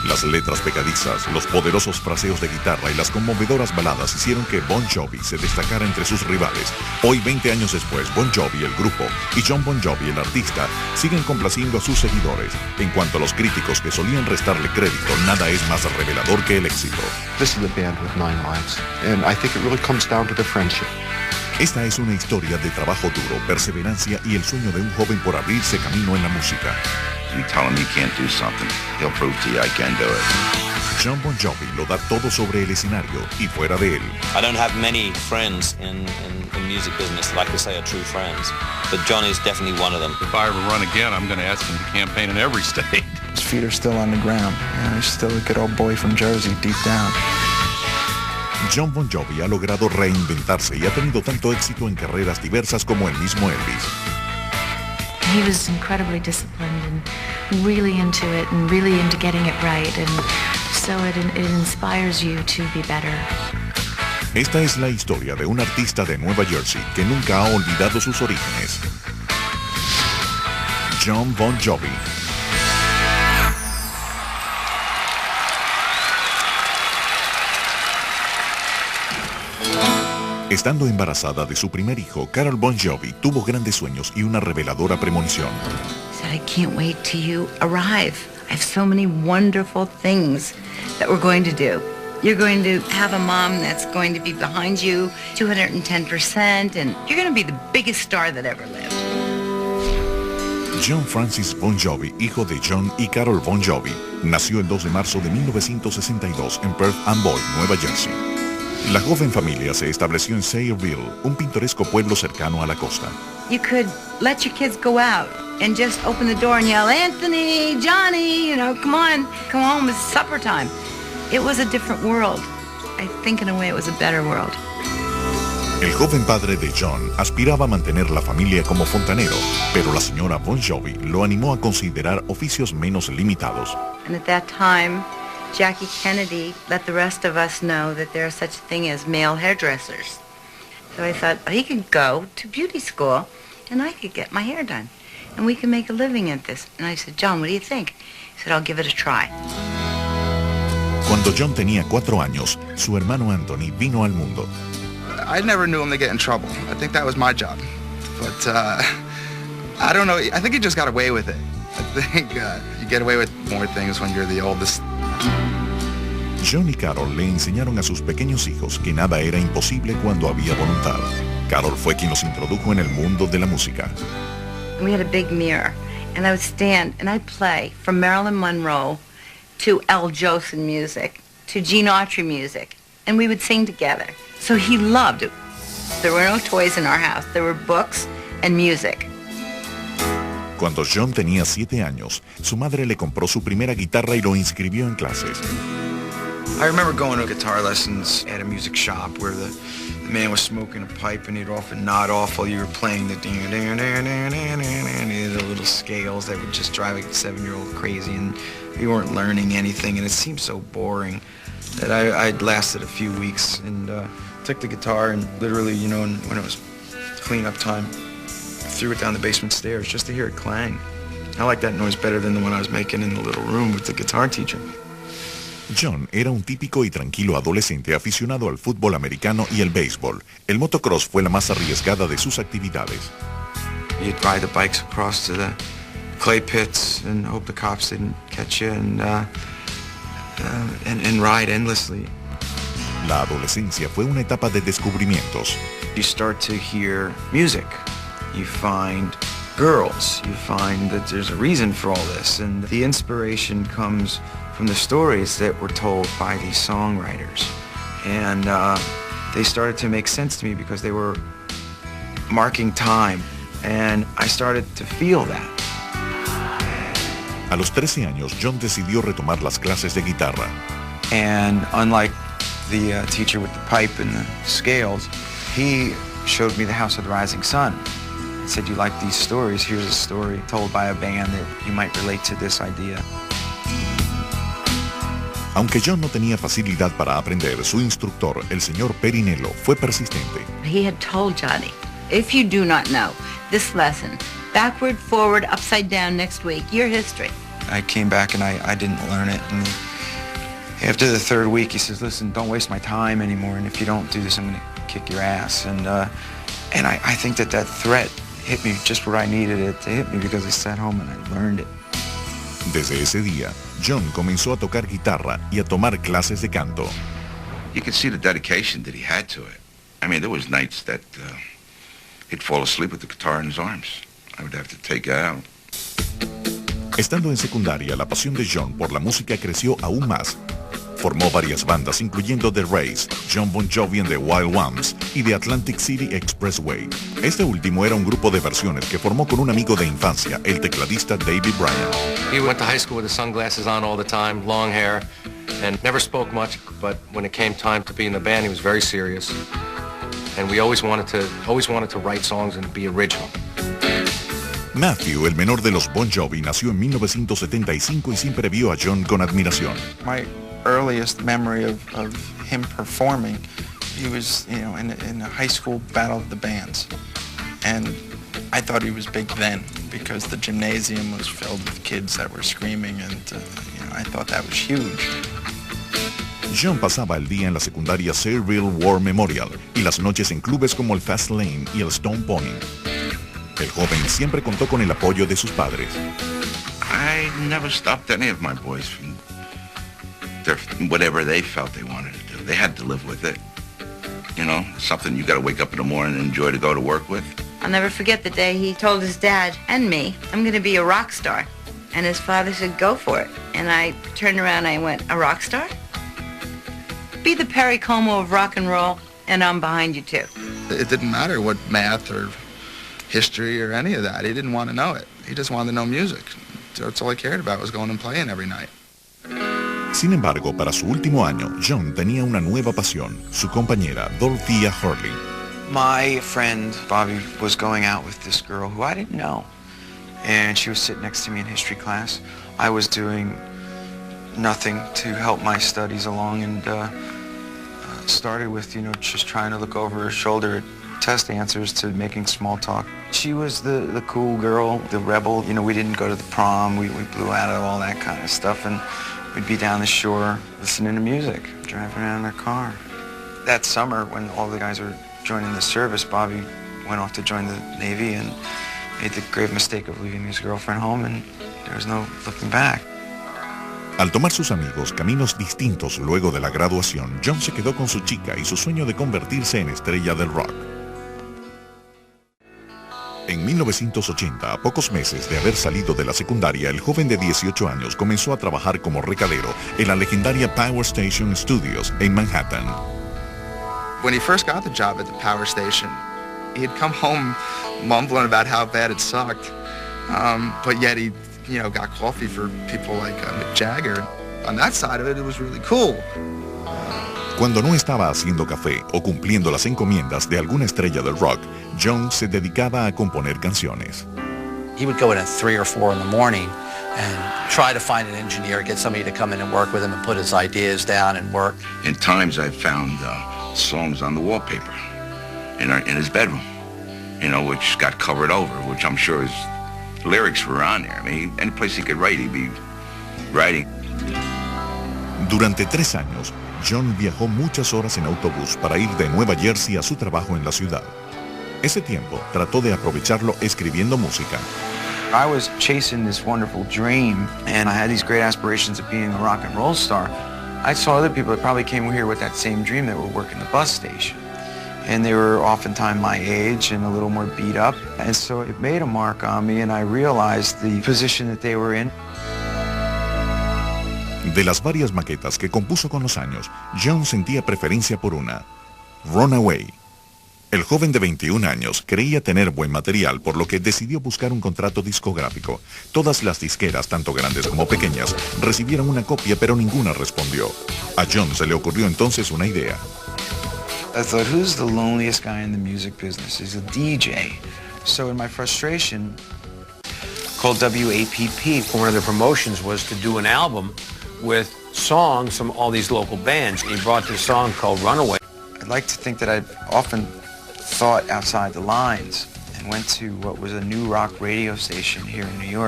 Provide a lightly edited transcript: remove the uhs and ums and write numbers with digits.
Las letras pegadizas, los poderosos fraseos de guitarra y las conmovedoras baladas hicieron que Bon Jovi se destacara entre sus rivales. Hoy, 20 años después, Bon Jovi, el grupo, y Jon Bon Jovi, el artista, siguen complaciendo a sus seguidores. En cuanto a los críticos que solían restarle crédito, nada es más revelador que el éxito. This is the band with 9 lives, and I think it really comes down to their friendship. Esta es una historia de trabajo duro, perseverancia y el sueño de un joven por abrirse camino en la música. You tell him you can't do something, he'll prove to you I can do it. Jon Bon Jovi lo da todo sobre el escenario y fuera de él. I don't have many friends in music business, like I say, are true friends, but John is definitely one of them. If I ever run again, I'm going to ask him to campaign in every state. His feet are still on the ground. You know, he's still a good old boy from Jersey, deep down. Jon Bon Jovi ha logrado reinventarse y ha tenido tanto éxito en carreras diversas como el mismo Elvis. He was incredibly disciplined and really into it and really into getting it right, and so it inspires you to be better. Esta es la historia de un artista de Nueva Jersey que nunca ha olvidado sus orígenes. Jon Bon Jovi. Estando embarazada de su primer hijo, Carol Bon Jovi tuvo grandes sueños y una reveladora premonición. I said, I can't wait till you arrive. I have so many wonderful things that we're going to do. You're going to have a mom that's going to be behind you 210%, and you're going to be the biggest star that ever lived. John Francis Bon Jovi, hijo de John y Carol Bon Jovi, nació el 2 de marzo de 1962 en Perth Amboy, Nueva Jersey. La joven familia se estableció en Sayreville, un pintoresco pueblo cercano a la costa. You could let your kids go out and just open the door and yell, Anthony, Johnny, you know, come on, come home, it's supper time. It was a different world. I think in a way it was a better world. El joven padre de John aspiraba a mantener la familia como fontanero, pero la señora Bon Jovi lo animó a considerar oficios menos limitados. And at that time, Jackie Kennedy let the rest of us know that there is such a thing as male hairdressers. So I thought, he could go to beauty school and I could get my hair done. And we can make a living at this. And I said, John, what do you think? He said, I'll give it a try. Cuando John tenía 4 años, su hermano Anthony vino al mundo. I never knew him to get in trouble. I think that was my job. But I don't know. I think he just got away with it. I think you get away with more things when you're the oldest. John y Carol le enseñaron a sus pequeños hijos que nada era imposible cuando había voluntad. Carol fue quien los introdujo en el mundo de la música. We had a big mirror, and I would stand and I'd play from Marilyn Monroe to Al Jolson music to Gene Autry music, and we would sing together. So he loved it. There were no toys in our house. There were books and music. Cuando John tenía 7 años, su madre le compró su primera guitarra y lo inscribió en clases. I remember going to guitar lessons at a music shop where the man was smoking a pipe and he'd often nod off while you were playing the little scales that would just drive a 7-year-old crazy, and you weren't learning anything, and it seemed so boring that I'd lasted a few weeks and took the guitar and literally, you know, when it was cleanup time, threw it down the basement stairs just to hear it clang. I like that noise better than the one I was making in the little room with the guitar teacher. John era un típico y tranquilo adolescente aficionado al fútbol americano y el béisbol. El motocross fue la más arriesgada de sus actividades. You'd ride the bikes across to the clay pits and hope the cops didn't catch you and ride endlessly. La adolescencia fue una etapa de descubrimientos. You start to hear music. You find girls. You find that there's a reason for all this, and the inspiration comes from the stories that were told by these songwriters. And they started to make sense to me because they were marking time, and I started to feel that. A los 13 años, John decidió retomar las clases de guitarra. And unlike the teacher with the pipe and the scales, he showed me the House of the Rising Sun. He said, you like these stories? Here's a story told by a band that you might relate to this idea. Aunque John no tenía facilidad para aprender, su instructor, el señor Perinello, fue persistente. He had told Johnny, if you do not know this lesson, backward, forward, upside down next week, your history. I came back and I didn't learn it, and After the third week, he says, listen, don't waste my time anymore, and if you don't do this, I'm going to kick your ass. And I think that threat hit me just where I needed it to hit me, because I sat home and I learned it. Desde ese día, Jon comenzó a tocar guitarra y a tomar clases de canto. You could see the dedication that he had to it. I mean, there was nights that he'd fall asleep with the guitar in his arms. I would have to take it out. Estando en secundaria, la pasión de Jon por la música creció aún más. Formó varias bandas, incluyendo The Race, Jon Bon Jovi and the Wild Ones y The Atlantic City Expressway. Este último era un grupo de versiones que formó con un amigo de infancia, el tecladista David Bryan. He went to high school with his sunglasses on all the time, long hair, and never spoke much, but when it came time to be in the band, he was very serious. And we always wanted to write songs and be original. Matthew, el menor de los Bon Jovi, nació en 1975 y siempre vio a Jon con admiración. My earliest memory of him performing, he was, in a high school battle of the bands. And I thought he was big then because the gymnasium was filled with kids that were screaming, and I thought that was huge. Jon pasaba el día en la secundaria Sayreville War Memorial y las noches en clubes como el Fast Lane y el Stone Pony. El joven siempre contó con el apoyo de sus padres. I never stopped any of my boys from whatever they felt they wanted to do. They had to live with it. Something you got to wake up in the morning and enjoy to go to work with. I'll never forget the day he told his dad and me, I'm going to be a rock star. And his father said, go for it. And I turned around and I went, a rock star? Be the Perry Como of rock and roll, and I'm behind you too. It didn't matter what math or history or any of that. He didn't want to know it. He just wanted to know music. That's all he cared about, was going and playing every night. Sin embargo, para su último año, Jon tenía una nueva pasión, su compañera, Dorothea Hurley. My friend Bobby was going out with this girl who I didn't know, and she was sitting next to me in history class. I was doing nothing to help my studies along, and started with, just trying to look over her shoulder at test answers to making small talk. She was the cool girl, the rebel. We didn't go to the prom. We blew out of all that kind of stuff, and we'd be down the shore listening to music, driving around in our car. That summer, when all the guys were joining the service, Bobby went off to join the Navy and made the grave mistake of leaving his girlfriend home, and there was no looking back. Al tomar sus amigos caminos distintos luego de la graduación, Jon se quedó con su chica y su sueño de convertirse en estrella del rock. En 1980, a pocos meses de haber salido de la secundaria, el joven de 18 años comenzó a trabajar como recadero en la legendaria Power Station Studios en Manhattan. When he first got the job at the power station, he had come home mumbling about how bad it sucked, but yet he got coffee for people like Mick Jagger. On that side of it, it was really cool. Cuando no estaba haciendo café o cumpliendo las encomiendas de alguna estrella del rock, Jon se dedicaba a componer canciones. He would go in at 3 or 4 in the morning and try to find an engineer, get somebody to come in and work with him and put his ideas down and work. In times I've found songs on the wallpaper in his bedroom, which got covered over, which I'm sure his lyrics were on there. I mean, any place he could write, he'd be writing. Durante 3 años, Jon viajó muchas horas en autobús para ir de Nueva Jersey a su trabajo en la ciudad. Ese tiempo trató de aprovecharlo escribiendo música. I was chasing this wonderful dream, and I had these great aspirations of being a rock and roll star. I saw other people that probably came here with that same dream that were working the bus station. And they were oftentimes my age and a little more beat up. And so it made a mark on me, and I realized the position that they were in. De las varias maquetas que compuso con los años, Jon sentía preferencia por una, Runaway. El joven de 21 años creía tener buen material, por lo que decidió buscar un contrato discográfico. Todas las disqueras, tanto grandes como pequeñas, recibieron una copia, pero ninguna respondió. A Jon se le ocurrió entonces una idea. I thought, who's the loneliest guy in the music business? He's a DJ. So in my frustration, called WAPP. One of the promotions was to do an album with songs from all these local bands. He brought this song called Runaway. I'd like to think that I've often thought outside the lines and went to what was a new rock radio station here in New York.